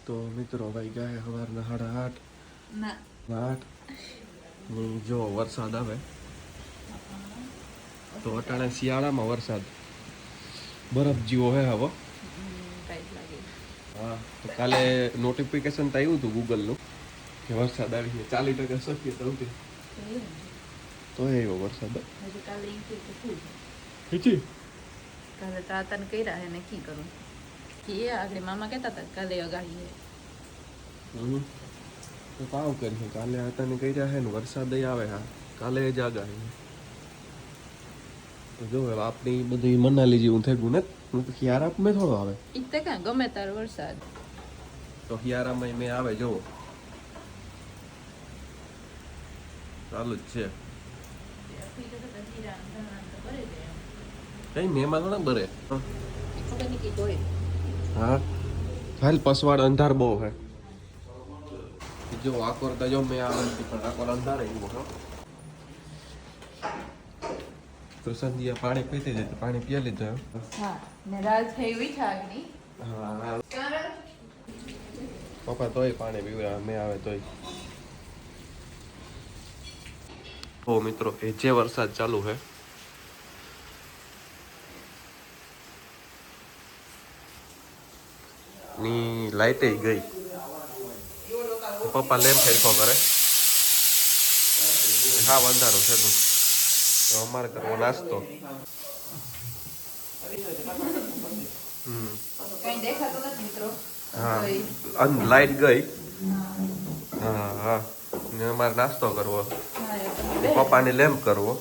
તો મિત્રો ભાઈ ગયા સવારના 8:30 ના 8 ની જો વરસાદ આવે તો અટાણે શિયાળામાં વરસાદ બરફ જેવો હે હવે. હા તો કાલે નોટિફિકેશન તો આવ્યું હતું ગૂગલનું કે વરસાદ આવી છે 40% શક્યતા હતી તો આવ્યો વરસાદ. કાલે તાતન કર્યા હે નક્કી કરું કે આગળ મામા કહેતા હતા કાલે અગાડી તો પાવ કરી કાલે આતાને કર્યા છે ને વરસાદ આવે. હા કાલે જ આગાહી તો જો આપણી બધી મનાલી જેવું થઈ ગયું ને તો હિયારા મેં થોડો આવે ઈતે કાં ગમે તાર વરસાદ તો હિયારામાં મેં આવે જો ચાલુ જ છે કઈ મેમાં થોડા બરે. હા હાલ પસવાડ અંધાર બહુ હે જો આકોર તો જો મેં આવે પણ આકોર અંધાર એવું હો તો સંધ્યા પાણી પીતી જાય પાણી પીએ લીધું. હા ને રાત થઈ વીઠા આગની. હા પપ્પા તોય પાણી પીવડા મેં આવે તોય. ઓ મિત્રો એ જે વરસાદ ચાલુ હે ની લાઈટે ગઈ. પપ્પા લેમ્પ ફેરફો કરે હા અંધારું છે તો અમારે કરવો નાસ્તો. કઈ દેખાતો નથી મિત્રો. હા લાઈટ ગઈ. હા હા ને અમારે નાસ્તો કરવો પપ્પાને લેમ્પ કરવો.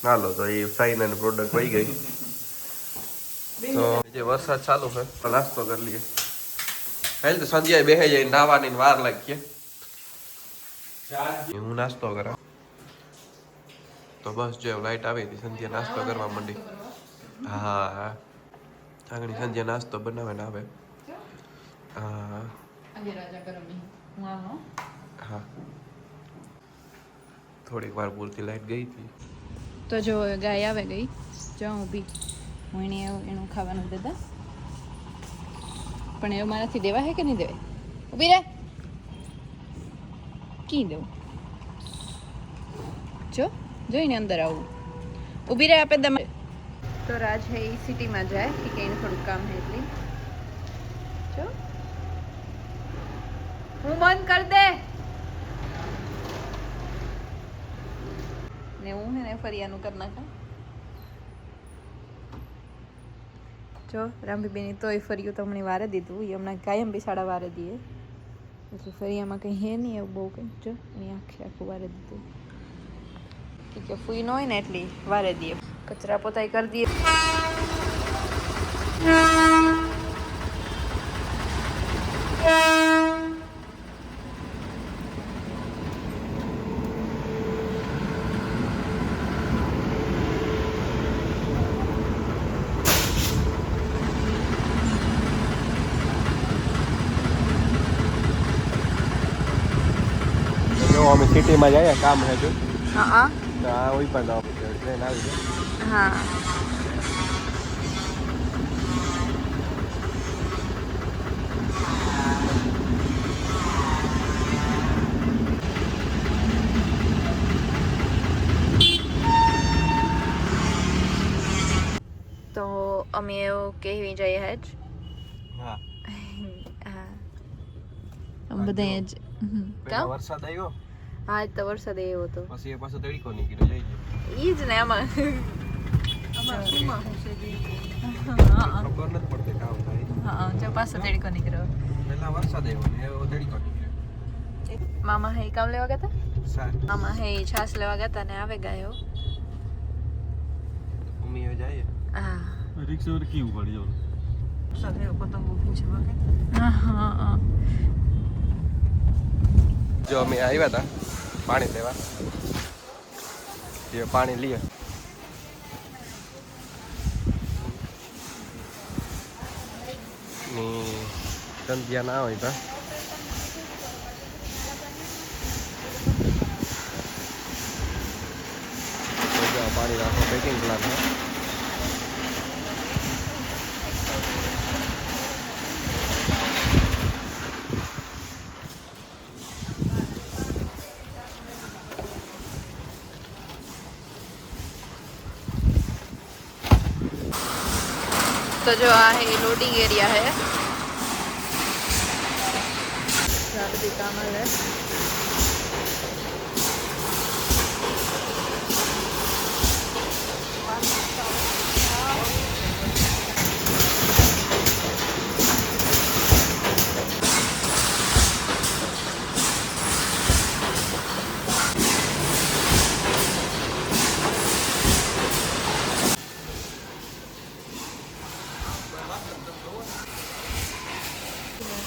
હાલો તો એ સાઈન પ્રોડક્ટ વહી ગઈ તો જે વરસાદ ચાલુ છે તો નાસ્તો કરી લઈએ. હાલ તો સંધ્યાએ બેહી જાય નાવાની વાર લાગીએ હું નાસ્તો કરા તો બસ જો લાઈટ આવી હતી સંધ્યા નાસ્તો કરવા માંડી. હા હા આગળ સંધ્યા નાસ્તો બનાવે ને આવે. હા હા થોડીક વાર પૂરતી લાઈટ ગઈ હતી તો જો ગાય આવે ગઈ જો ઊભી હું એને એનું ખાવાનું દેતા પણ એવું મારાથી દેવા હે કે નહીં દેવાય. ઊભી રહે કી દેવું જો જોઈને અંદર આવું ઊભી રહે આપે દમ. તો રાજ હે સિટીમાં જાય કે એને થોડુંક કામ હે એટલે જો હું બંધ કર દે ને હું હે ને ફરિયાનું કરી નાખા. જો રામભીબેની તોય ફર્યું તો હમણાં વારે દીધું એ હમણાં કાયમ બિસાડા વારે દઈએ એટલે ફરિયામાં કંઈ હે નહીં એવું બહુ કંઈ જો અહીં આખું વારે દીધું કે ફૂઈ ન હોય ને એટલી વારે દઈએ કચરા પોતાઈ કરી દઈએ. અમે સિટીમાં જઈએ કામ હે જો હા આ ઓઈ પણ ટ્રેન આવી છે. હા તો અમે એવું કહેવી જઈએ હેજ. હા આમ બધા જ પેલા વરસાદ આવ્યો હા તો વરસાદ એવો હતો પછી એ પાછો તડકો નીકળ્યો જઈ ઈ જ ને આમાં ખબર નથી પડતી કામ થાય. હા જો પાછો તડકો નીકળ્યો. પેલા વરસાદ આવ્યો ને એવો તડકો નીકળ્યો. મામા હે કામ લેવા ગયા સા હતા મામા હે છાસ લેવા ગયા હતા ને આવે ગયો. મમ્મી હવે જાય હા રિક્ષા પર કેવું પડી જવું સાથે પતંગ ઊભી છે વાગે. હા હા જો અમે આવ્યા હતા પાણી લેવા જે પાણી લઈએ ની સંધ્યા ના હોય તો પાણી રાખો પેકિંગ પ્લાન છે. तो जो है लोडिंग एरिया है, बधी काम है.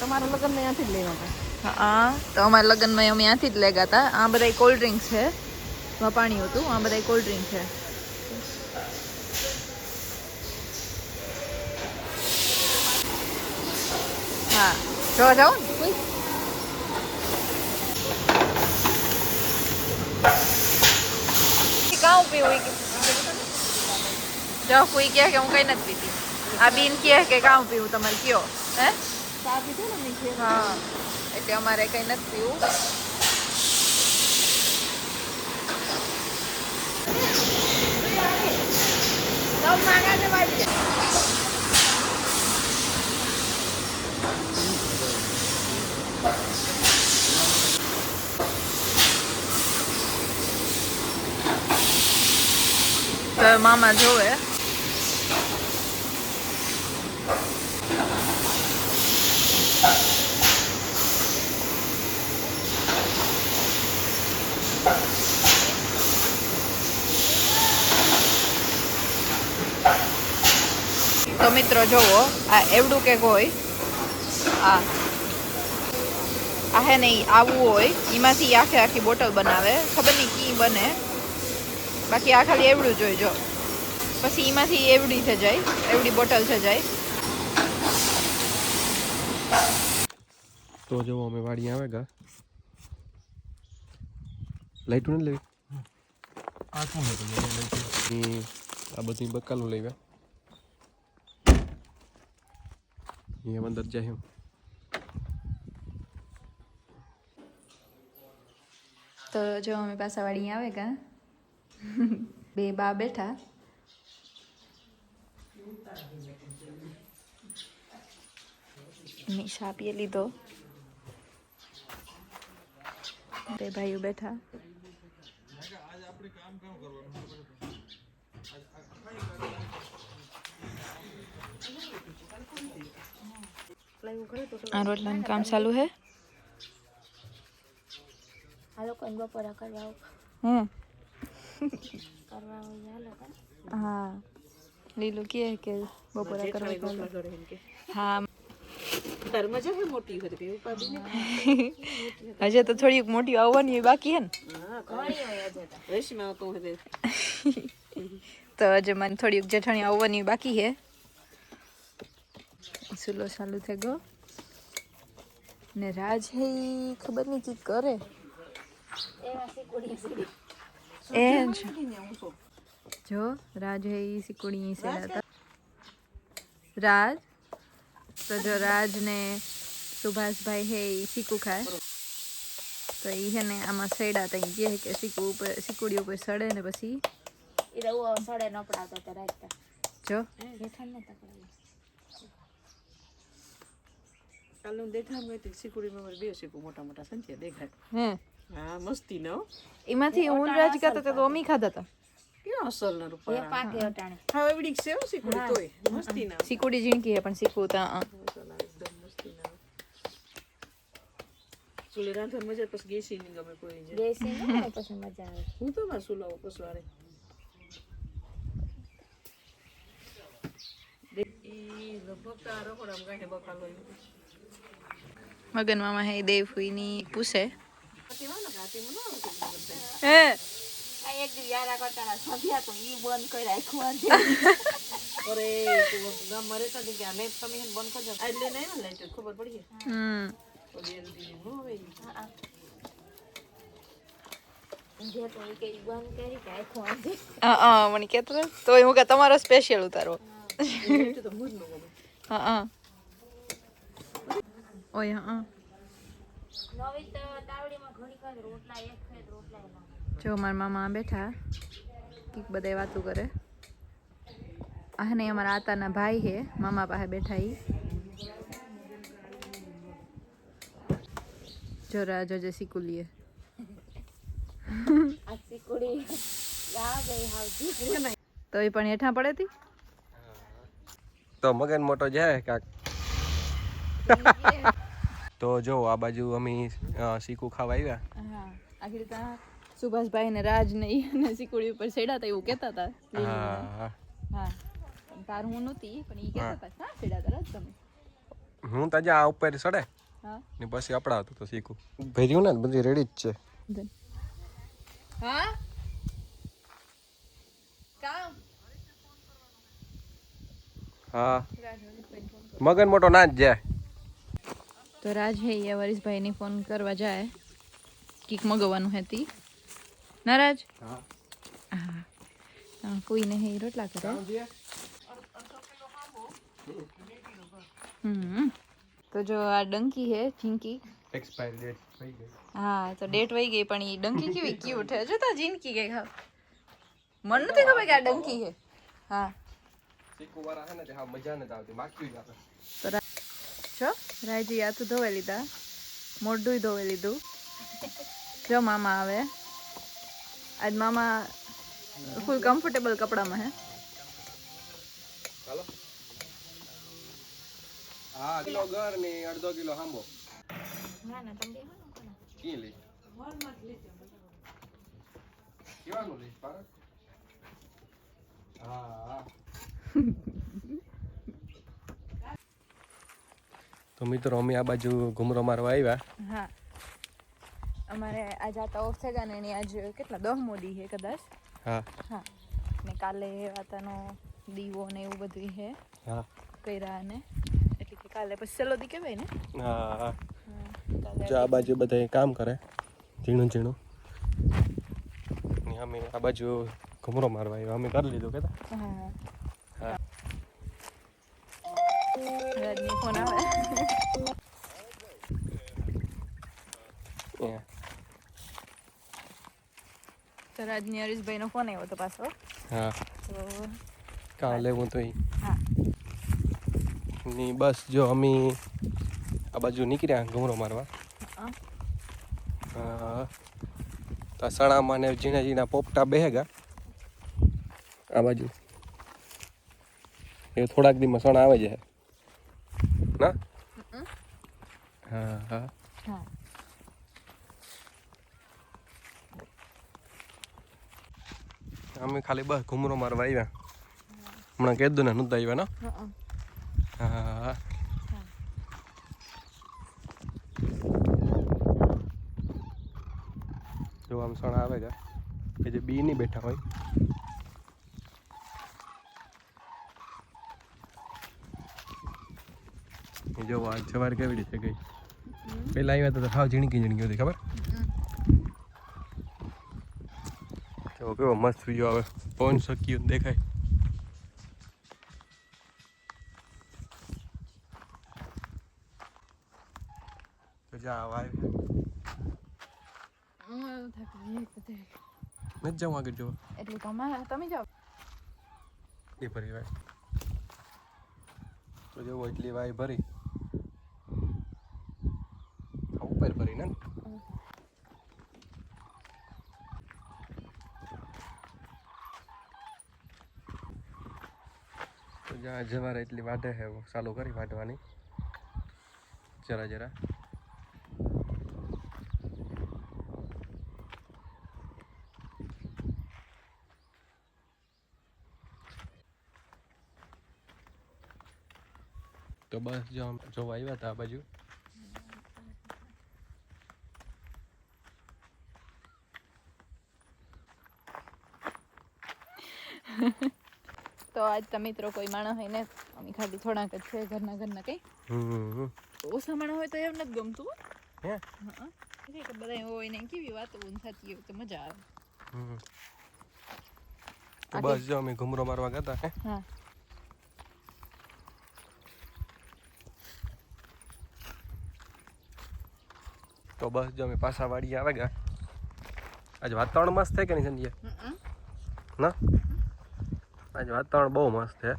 તમારા લગ્ન ને ત્યાંથી જ લેવા હતા. હા, તો અમારા લગ્નમાં અમે ત્યાંથી જ લેગા હતા. આ બધા કોલ્ડ ડ્રિંક્સ છે, એમાં પાણી હતું. આ બધા કોલ્ડ ડ્રિંક છે. હા, જોવા જાઓ ને કોઈ કાં પીવું જો કોઈ કહે કે હું કઈ નથી પીતી. આ બીન કહે કે કાં પીવું તમારે કયો હે ચા પીધો ને મેં ઘેર. હા, એટલે અમારે કઈ નથી પીવું. તો મામા જોવે. તો મિત્રો જોવો, આ એવડું કેક હોય, આ હે નહીં આવું હોય, એમાંથી આખે આખી બોટલ બનાવે. ખબર નહીં કી બને, બાકી આ ખાલી એવડું જ હોય. જો પછી એમાંથી એવડી થઈ જાય, એવડી બોટલ થઈ જાય. તો જો અમે વાડી આવે ગા લાઈટું ને લેવી આ શું છે તમે આ બધી બકાલું લેવા અહીંયા અંદર જાય. તો જો અમે પાછા વાડી આવે કા બે બા બેઠા. નિશા પીએ લીધો, બે ભાઈઓ બેઠા. આ રોટલાનું કામ ચાલુ હે. આ લોકો બપોરા કરવા હે કરવા હોય આ લોકો. હા, લીલું કે બપોરા કરવા ચાલુ. હા, ઘરમાં જો મોટી હોય કે ઉપાધિ ને. હજે તો થોડીક મોટી આવવાની હોય બાકી હે ને. હા, ઘણી હોય આજે તો રેશમાં તો હે. તો હજે મને થોડીક જેઠાણી આવવાની બાકી હે. સુલો ચાલુ થઈ ગયો ને રાજ હે ઈ ખબર નહીં કી કરે. એવા સિકોડી સીડી એ જો રાજ હે ઈ સિકોડી સેડા રાજ. તો જો રાજ ને સુભાષભાઈ હે ઈ સીકુ ખાય. તો ઈ હે ને આમાં સેડા તઈ કહે કે સીકુ ઉપર સિકોડી ઉપર સડે ને પછી એ તો સડે ન પડાવતો તો રાખતા જો જેઠાણ ને તકડાવી. કાલનું દેખાડ મેં સિકુડીમાં મારે બે સિકુ મોટા મોટા સંખ્યા દેખાય. હે હા, મસ્તી નો એમાંથી હું રાજ ખાતા હતા તો અમી ખાતા હતા. કેવા અસલ ના એ રૂપા. પાકે અટાણે હા, એવડી છે હો સિકુડી તોય મસ્તી ના. સિકોડી ઝીણકી હે પણ સીકુ તા એકદમ મસ્તી ના. ચૂલે રાંધવાની મજા પછી ગેસી ની ગમે કોઈ છે. બેસી ને પછી મજા આવે. હું તો માં સુલાવો પસવારે. ઈ લગભગ રખોડામાં ગાંઠે બકાલો મગન મામા હે દેવ ફુઈની પૂછે કેવા ગાતી મને હે આ એક દી યારા કરતા સંધ્યા તો ઈ બંધ કરી રાખ્યું આજે. અરે ગામ મરે તો કે અમે તમે બંધ કરજો આ લે નહીં ને લાઈટ ખબર પડી. હમ તો બે દીદી નો હવે જે તો ઈ કઈ બંધ કરી કે આખું આજે મને કહેતો હતો તોય હું કે તમારો સ્પેશિયલ ઉતારો એટલે તો હું જ ન ગમે. હા ઓય હા નવી તો તાવડીમાં ઘણી વાર રોટલા એક ફેર રોટલા એના જો મારા મામા બેઠા કીક બધા વાતું કરે આ ને અમારા આતાના ભાઈ હે મામા પાસે બેઠા ઈ જોરા જોજે સિકુલીએ આ સિકુડી યા ગઈ હાવ જીગરી તો એ પણ હેઠા પડે તી તો મગન મોટો જાય કાક તો જો આ બાજુ અમે શીખું ખાવા આવ્યા હા આખી રીતે સુભાષભાઈ ને રાજ ને ઈ અને સિકુડી ઉપર સેડા તા એવું કહેતા હતા હા હા પણ તાર હું નહોતી પણ ઈ કહેતા હતા હા સેડા તા રાજ તમે હું તો આ ઉપર ચડે હા ને પછી અપડાવતો તો શીખું ભર્યું ને બધી રેડી જ છે હા કામ હા મગન મોટો ના જ જાય તો રાજ હે એ વરીશભાઈ ને ફોન કરવા જાય કીક મગવાનું હતી ના રાજ હા હા કોઈ ને હે રોટલા કરે તો જો આ ડંકી હે ઝીંકી એક્સપાયર ડેટ થઈ ગઈ હા તો ડેટ વહી ગઈ પણ ઈ ડંકી કેવી ક્યુટ હે જો તો ઝીંકી ગઈ હા મન નથી ખબર કે આ ડંકી હે હા શીખું વાળા હે ને તે હા મજા નથી આવતી માખી જ આવે તો જો રાયજી આથું ધોવે લીધા મોઢું ધોવે લીધું જો મામા આવે આજ મામા ફૂલ કમ્ફર્ટેબલ કપડામાં હે હાલો હા કિલો ઘર ને અડધો કિલો હાંબો ના ના તમે કી લે કેવાનું લે પારક હા તો મિત્રો અમે આ બાજુ ઘુમરો મારવા આવ્યા હા અમારે આજ આતા ઓફ થઈ ગયા ને એની આજ કેટલા 10 મોદી હે કદાચ હા હા ને કાલે વાતાનો દીવો ને એવું બધું હે હા કર્યા ને એટલે કે કાલે પછી સેલો દી કહેવાય ને હા હા કાલે જો આ બાજુ બધા કામ કરે ઝીણું ઝીણું ને અમે આ બાજુ ઘુમરો મારવા આવ્યા અમે કરી લીધું કેતા હા હા રાજની ફોન આવે તો રાજની હરીશભાઈ નો ફોન આવ્યો તો પાછો હા તો કાં લેવું તો હા ની બસ જો અમે આ બાજુ નીકળ્યા ઘુમરો મારવા તો સણામાં ને ઝીણા ઝીણા પોપટા બેહેગા આ બાજુ એ થોડાક દીમાં સણા આવે છે ના હા હા હા અમે ખાલી બસ ઘુમરો મારવા આવ્યા હમણાં કીધું ને નહોતા આવ્યા ને હા જો આમ સણા આવે કે જે બી નહીં બેઠા હોય એ જો આજ સવાર કેવી રીતે ગઈ પેલા આવ્યા તો હાવ ઝીણકી ઝીણકી હતી ખબર જો કેવો મસ્ત વિડીયો આવે પવન શક્યું દેખાય તો જા વાય નથી જાઉં આગળ જો એટલે તમે જાઓ એ ભરી વાય તો જેવો એટલી વાય ભરી ઉપર ભરી ને તો જ્યાં જવારે એટલી વાઢે છે ચાલુ કરી વાઢવાની જરા જરા તો બસ જો જોવા આવ્યા હતા આ બાજુ તો આજ તો મિત્રો કોઈ માણસ હોય ને અમે ખાલી થોડાક જ છે ઘરના કઈ ઓછા માણસ હોય તો એમ નથી ગમતું હે બધા હોય ને કેવી વાતો થતી હોય તો મજા આવે. તો બસ જો અમે ઘુમરો મારવા ગયા હતા. હા તો બસ જો અમે પાછા વાડી આવે ગયા. આજ વાતાવરણ મસ્ત છે કે નહીં સંજ્યા? ના આજ વાતાવરણ બહુ મસ્ત છે.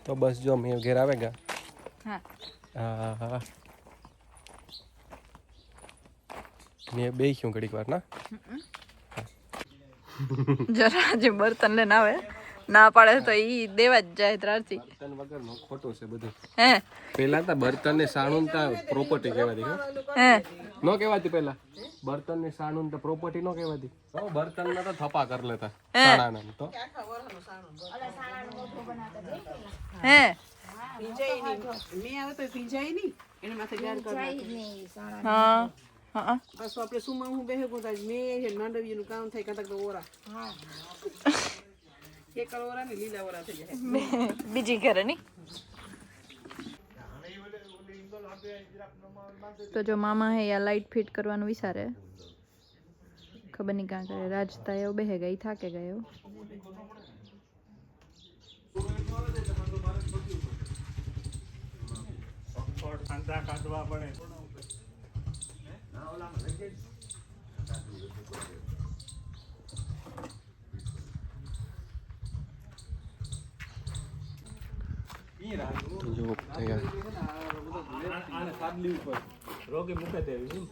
તો બસ જો અમે ઘેર આવે ગયા. હા હા મેં બેસ્યું ઘડીક વાર ના. જરા જે બર્તન લઈને આવે ના પાડે તો ઈ દેવા જ જાય ત્રારથી. બર્તન વગરનું ખોટું છે બધું. હે પેલા તો બર્તન ને સાણું તા પ્રોપર્ટી કહેવાતી. હે નો કહેવાતી પેલા બર્તન ને સાણું તો પ્રોપર્ટી નો કહેવાતી. બર્તન ના તો થપા કરી લેતા સાણાના તો. હે ભીંજાય નહીં. મેં આવે તો ભીંજાય નહીં. એને માથે ગાર કરી નાખે. હા હા પાછું આપણે સુમાં હું બેહે ગોતા મેં માંડવીનું કામ થાય કટક તો ઓરા. એક ઓરા ને લીલા ઓરા થઈ જાય. બીજી ઘરે ની. તો જો મામા હે યા લાઈટ ફિટ કરવાનું વિચારે ખબર નહીં કાં કરે. રાજતા એવો બેહે ગઈ થાકે ગયો. જો રોકી મૂકે દેવી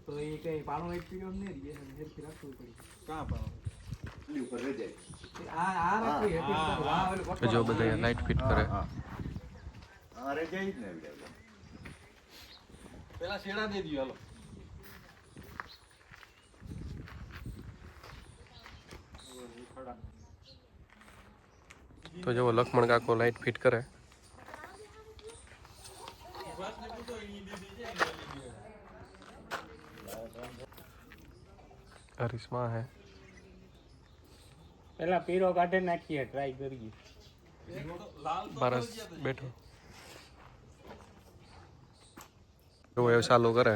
તો એ કઈ પાણો એક પીડો નહીં રહે હેરથી રાખવું પડે. કાં પાણો ઉપર રહી જાય. આ રાખી તો જો બધા લાઈટ ફિટ કરે. અરે જઈ જ ને પેલા શેડા દે દીયો હાલો. તો જો લક્ષ્મણ કાકો લાઈટ ફિટ કરે. અરિશ્મા હે પેલા પીરો કાઢે નાખીએ ટ્રાય કરીએ. પારસ બેઠો જો એ ચાલુ કરે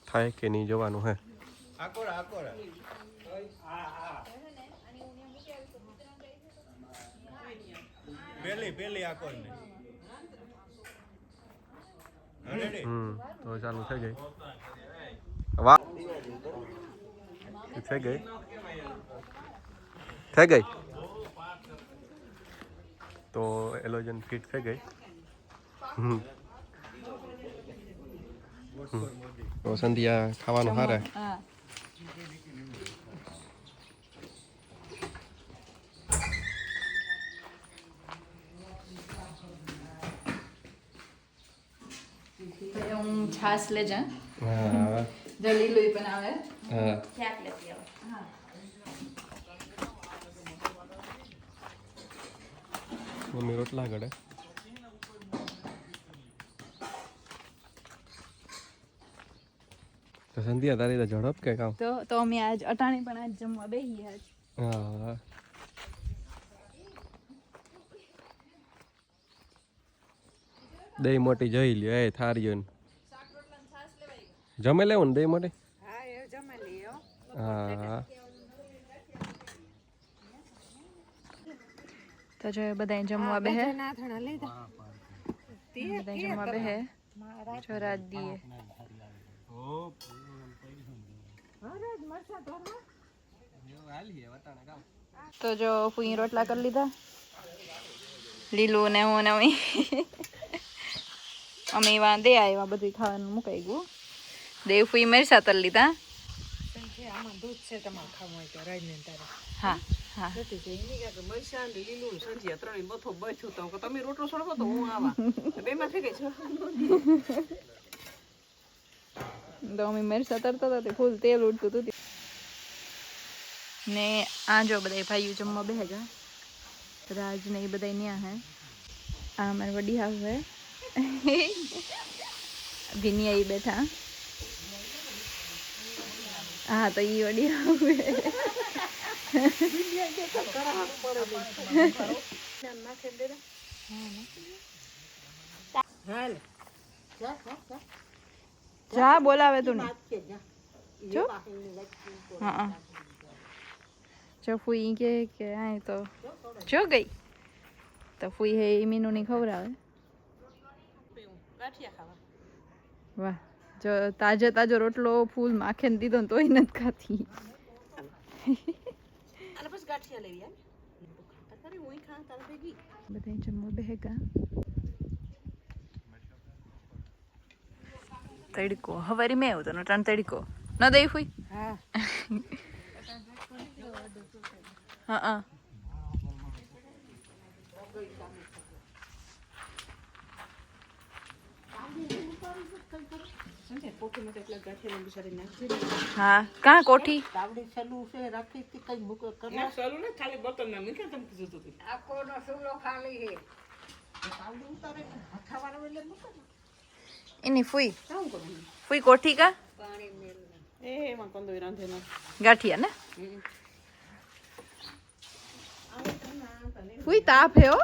થાય કે નહીં જોવાનું હે. પેલી આકોર ને તો ચાલુ થઈ ગઈ. વાહ થઈ ગઈ તો એલોજન ફિટ થઈ ગઈ. તો સંધ્યા ખાવાનું હારે. હા હું છાસ લેજા હા જલી લોહી બનાવે હા ક્યાંક લેતી આવો. મમ્મી રોટલા ઘડે. તો સંધ્યા તારી તો ઝડપ કે કામ. તો અમે આજ અટાણી પણ આજ જમવા બેહી આજ. હા દહીં મોટી જઈ લ્યો એ થાર્યો ને જમે લેવું ને દહીં મોટી. હા એ જમે લ્યો. હા તો જો બધા જમવા બેહે. ના થણા લેતા. બધા જમવા બેહે જો રાત દીએ. તો જો ફૂઈ રોટલા કરી લીધા. લીલું ને હું ને અમે દે આવ્યા બધું ખાવાનું મુકાઈ ગયું. દેવ ફૂઈ મરસા તર લીધા. આમાં દૂધ છે તમારે ખાવું હોય તો રાજને તારે. હા હા મરચાં ને લીલું સંજીયા ત્રણેય બથો બચ્યું તો તમે રોટલો સળવો તો હું આવા બે માં થઈ ગઈ છે. તો અમે મરસા તરતા હતા તે ફૂલ તેલ ઉડતું હતું ને. આ જો બધા ભાઈઓ જમવા બેહે ગયા. રાજ ને એ બધા ન્યા હે. આ અમારે વડી હાવ હે ભીનિયા ઈ બેઠા. હા તો ઈ વડી હાવ હે. જા બોલાવે તું ને જો હા જો ફૂઈ કે આય તો જો ગઈ તો ફૂઈ હે મીનુ ની ખવડાવે ગાંઠિયા ખાવા વાહ જો તાજો રોટલો ફૂલ માખે ને દીધો ને તોય નથી ખાતી અને પછી ગાંઠિયા લેવી આમ તારે હું ખા તારે ભેગી બધા જમવા બેહેગા તડકો હવારી મેં આવ્યો તો ત્રણ તડકો ન દઈ ફૂઈ હા હા પોટીમાં તો એટલા ગાંઠિયા બિચારી નાખી હા કાં કોઠી તાવડી સલું છે રાખી કે કઈ મૂક કર ના સલું ને ખાલી બર્તનમાં મૂકે તમ કીધું તું આકોનો સુલો ખાલી હે તાવડી ઉતારે હથાવાળો એટલે મૂકે એની ફૂઈ શું કરું ફૂઈ કોઠી કા પાણી મેલ એ એમાં કંદોઈ રાંધે ના ગાંઠિયા ને ફૂઈ તાપ હે હો